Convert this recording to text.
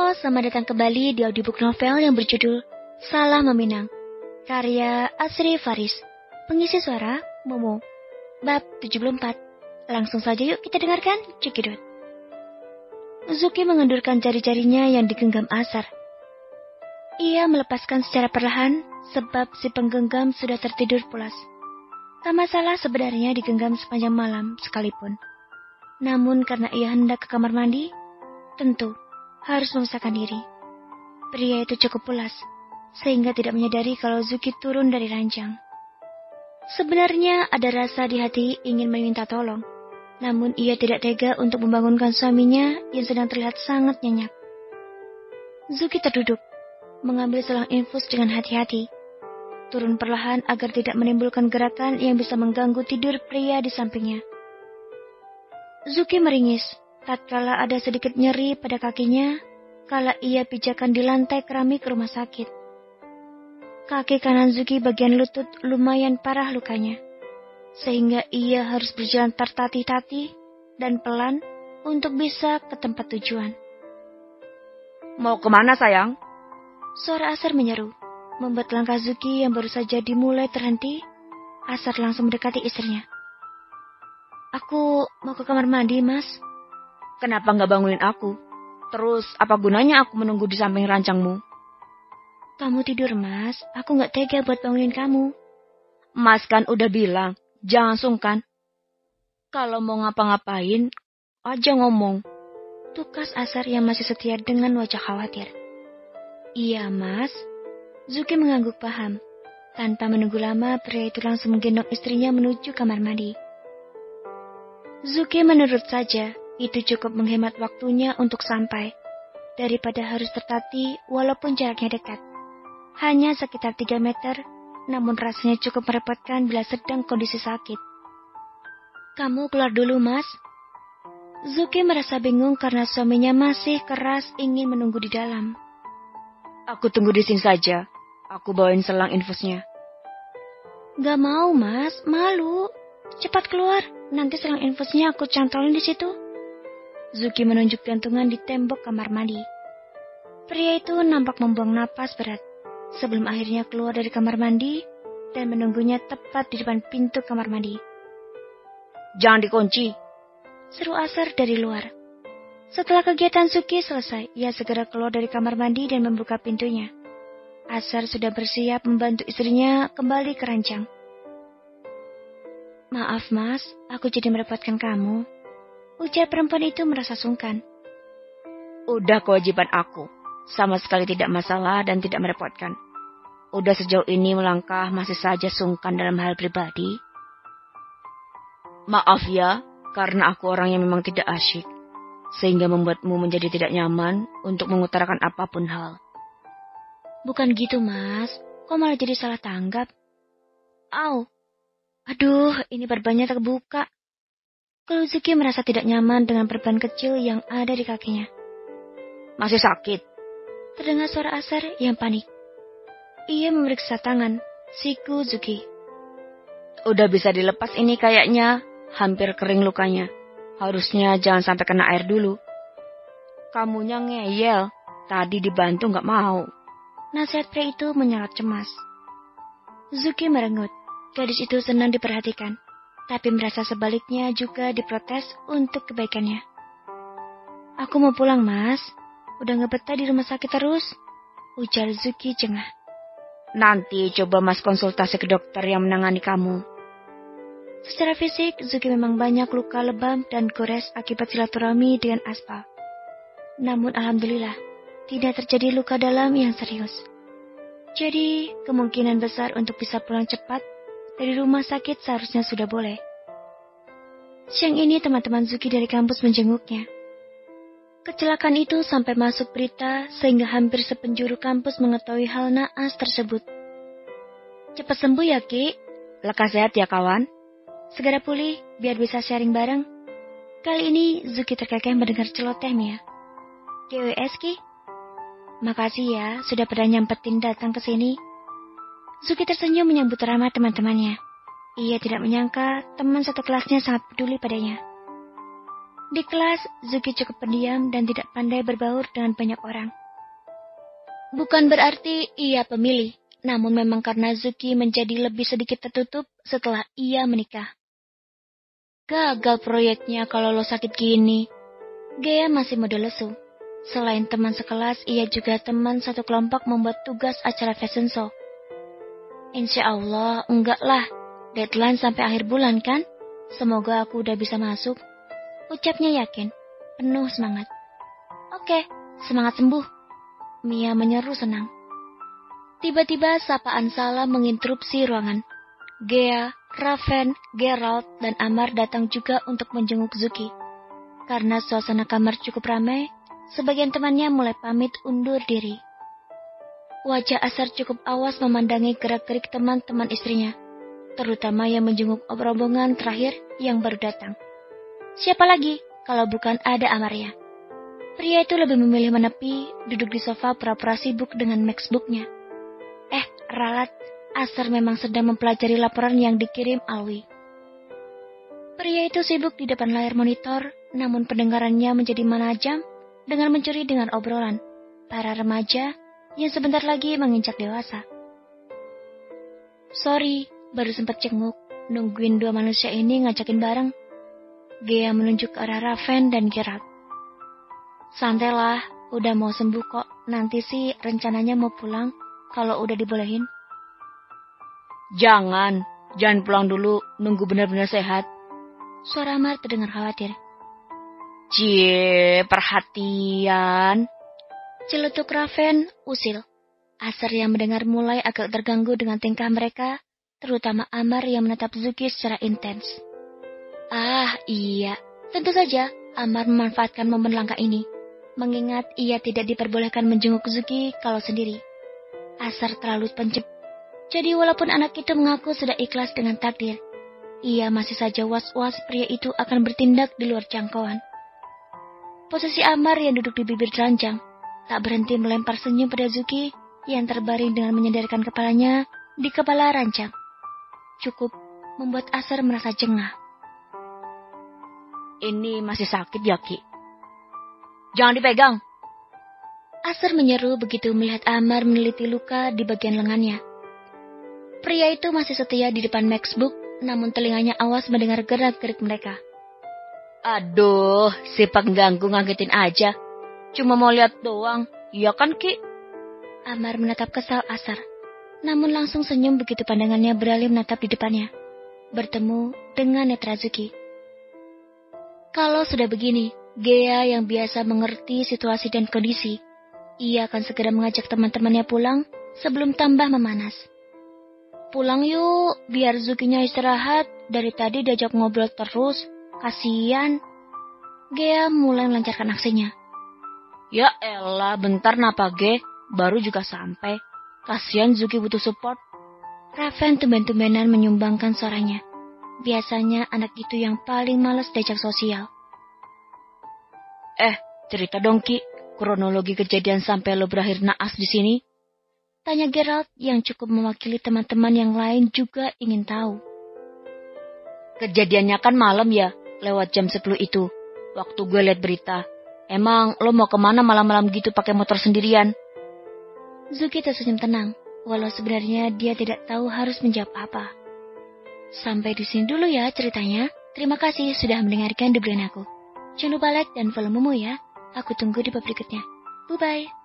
Halo, selamat datang kembali di audiobook novel yang berjudul Salah Meminang, karya Asri Faris. Pengisi suara, Momo. Bab 74. Langsung saja yuk kita dengarkan, cekidot. Zuki mengendurkan jari-jarinya yang digenggam Asar. Ia melepaskan secara perlahan, sebab si penggenggam sudah tertidur pulas. Tak masalah sebenarnya digenggam sepanjang malam sekalipun. Namun karena ia hendak ke kamar mandi, tentu harus memisahkan diri. Pria itu cukup pulas, sehingga tidak menyadari kalau Zuki turun dari ranjang. Sebenarnya ada rasa di hati ingin meminta tolong, namun ia tidak tega untuk membangunkan suaminya yang sedang terlihat sangat nyenyak. Zuki terduduk, mengambil selang infus dengan hati-hati. Turun perlahan agar tidak menimbulkan gerakan yang bisa mengganggu tidur pria di sampingnya. Zuki meringis tatkala ada sedikit nyeri pada kakinya kala ia pijakan di lantai keramik rumah sakit. Kaki kanan Zuki bagian lutut lumayan parah lukanya, sehingga ia harus berjalan tertatih-tatih dan pelan untuk bisa ke tempat tujuan. Mau kemana sayang? Suara Asar menyeru, membuat langkah Zuki yang baru saja dimulai terhenti. Asar langsung mendekati istrinya. Aku mau ke kamar mandi, Mas. Kenapa nggak bangunin aku? Terus apa gunanya aku menunggu di samping rancangmu? Kamu tidur, Mas. Aku nggak tega buat bangunin kamu. Mas kan udah bilang, jangan sungkan. Kalau mau ngapa-ngapain, aja ngomong. Tukas Asar yang masih setia dengan wajah khawatir. Iya, Mas. Zuki mengangguk paham. Tanpa menunggu lama, pria itu langsung menggendong istrinya menuju kamar mandi. Zuki menurut saja. Itu cukup menghemat waktunya untuk sampai, daripada harus tertatih walaupun jaraknya dekat. Hanya sekitar 3 meter, namun rasanya cukup merepotkan bila sedang kondisi sakit. Kamu keluar dulu, Mas. Zuki merasa bingung karena suaminya masih keras ingin menunggu di dalam. Aku tunggu di sini saja. Aku bawain selang infusnya. Gak mau, Mas. Malu. Cepat keluar. Nanti selang infusnya aku cantolin di situ. Zuki menunjuk gantungan di tembok kamar mandi. Pria itu nampak membuang napas berat sebelum akhirnya keluar dari kamar mandi dan menunggunya tepat di depan pintu kamar mandi. Jangan dikunci, seru Asar dari luar. Setelah kegiatan Zuki selesai, ia segera keluar dari kamar mandi dan membuka pintunya. Asar sudah bersiap membantu istrinya kembali ke ranjang. Maaf, Mas, aku jadi merepotkan kamu. Ujar perempuan itu merasa sungkan. Udah kewajiban aku. Sama sekali tidak masalah dan tidak merepotkan. Udah sejauh ini melangkah masih saja sungkan dalam hal pribadi. Maaf ya, karena aku orang yang memang tidak asyik. Sehingga membuatmu menjadi tidak nyaman untuk mengutarakan apapun hal. Bukan gitu, Mas. Kok malah jadi salah tanggap? Au. Aduh, ini perbannya terbuka. Kalau Zuki merasa tidak nyaman dengan perban kecil yang ada di kakinya. Masih sakit? Terdengar suara Asar yang panik. Ia memeriksa tangan, siku Zuki. Udah bisa dilepas ini kayaknya, hampir kering lukanya. Harusnya jangan sampai kena air dulu. Kamunya ngeyel, tadi dibantu gak mau. Nasihat pria itu menyorot cemas. Zuki merengut, gadis itu senang diperhatikan. Tapi merasa sebaliknya juga diprotes untuk kebaikannya. Aku mau pulang, Mas. Udah gak betah di rumah sakit terus. Ujar Zuki jengah. Nanti coba Mas konsultasi ke dokter yang menangani kamu. Secara fisik, Zuki memang banyak luka lebam dan gores akibat silaturahmi dengan Aspal. Namun alhamdulillah, tidak terjadi luka dalam yang serius. Jadi, kemungkinan besar untuk bisa pulang cepat dari rumah sakit seharusnya sudah boleh. Siang ini teman-teman Zuki dari kampus menjenguknya. Kecelakaan itu sampai masuk berita sehingga hampir sepenjuru kampus mengetahui hal naas tersebut. Cepat sembuh ya, Ki. Lekas sehat ya, kawan. Segera pulih biar bisa sharing bareng. Kali ini Zuki terkekeh mendengar celotehnya. GWS, Ki. Makasih ya sudah pada nyempetin datang ke sini. Zuki tersenyum menyambut ramah teman-temannya. Ia tidak menyangka teman satu kelasnya sangat peduli padanya. Di kelas, Zuki cukup pendiam dan tidak pandai berbaur dengan banyak orang. Bukan berarti ia pemilih, namun memang karena Zuki menjadi lebih sedikit tertutup setelah ia menikah. Gagal proyeknya kalau lo sakit gini. Gea masih mode lesu. Selain teman sekelas, ia juga teman satu kelompok membuat tugas acara fashion show. Insya Allah, enggak lah. Deadline sampai akhir bulan kan? Semoga aku udah bisa masuk. Ucapnya yakin, penuh semangat. Oke, semangat sembuh. Mia menyeru senang. Tiba-tiba sapaan Salah menginterupsi ruangan. Gea, Raven, Geralt, dan Amar datang juga untuk menjenguk Zuki. Karena suasana kamar cukup ramai, sebagian temannya mulai pamit undur diri. Wajah Asar cukup awas memandangi gerak-gerik teman-teman istrinya, terutama yang menjenguk rombongan terakhir yang baru datang. Siapa lagi kalau bukan ada Amaria? Pria itu lebih memilih menepi, duduk di sofa pura-pura sibuk dengan Maxbooknya. Ralat, Asar memang sedang mempelajari laporan yang dikirim Alwi. Pria itu sibuk di depan layar monitor, namun pendengarannya menjadi menajam dengan mencuri dengan obrolan para remaja yang sebentar lagi menginjak dewasa. Sorry, baru sempat cenguk, nungguin dua manusia ini ngajakin bareng. Gea menunjuk ke arah Raven dan Geralt. Santailah, udah mau sembuh kok. Nanti sih rencananya mau pulang kalau udah dibolehin. Jangan pulang dulu, nunggu benar-benar sehat. Suara Amar terdengar khawatir. Cie, perhatian. Celetuk Raven usil. Asar yang mendengar mulai agak terganggu dengan tingkah mereka, terutama Amar yang menatap Zuki secara intens. Iya, tentu saja Amar memanfaatkan momen langka ini, mengingat ia tidak diperbolehkan menjenguk Zuki kalau sendiri. Asar terlalu pencep. Jadi walaupun anak itu mengaku sudah ikhlas dengan takdir, ia masih saja was-was pria itu akan bertindak di luar jangkauan. Posisi Amar yang duduk di bibir ranjang, tak berhenti melempar senyum pada Zuki yang terbaring dengan menyandarkan kepalanya di kepala ranjang. Cukup membuat Asar merasa jengah. Ini masih sakit ya, Ki? Jangan dipegang. Asar menyeru begitu melihat Amar meneliti luka di bagian lengannya. Pria itu masih setia di depan Maxbook, namun telinganya awas mendengar gerak-gerik mereka. Aduh, si pengganggu ngagetin aja. Cuma mau lihat doang, iya kan, Ki? Amar menatap kesal Asar, namun langsung senyum begitu pandangannya beralih menatap di depannya, bertemu dengan netra Zuki. Kalau sudah begini, Gea yang biasa mengerti situasi dan kondisi, ia akan segera mengajak teman-temannya pulang sebelum tambah memanas. Pulang yuk, biar Zukinya istirahat, dari tadi diajak ngobrol terus, kasian. Gea mulai melancarkan aksinya. Ya elah, bentar napa Ge, baru juga sampai. Kasian Zuki butuh support. Raven tumben-tumbenan menyumbangkan suaranya. Biasanya anak itu yang paling malas diajak sosial. Cerita dong Ki, kronologi kejadian sampai lo berakhir naas di sini. Tanya Geralt yang cukup mewakili teman-teman yang lain juga ingin tahu. Kejadiannya kan malam ya, lewat jam 10 itu. Waktu gue liat berita. Emang lo mau kemana malam-malam gitu pakai motor sendirian? Zuki tersenyum tenang, walau sebenarnya dia tidak tahu harus menjawab apa. Sampai di sini dulu ya ceritanya. Terima kasih sudah mendengarkan debrean aku. Jangan lupa like dan follow Momo ya. Aku tunggu di bab berikutnya. Bye-bye.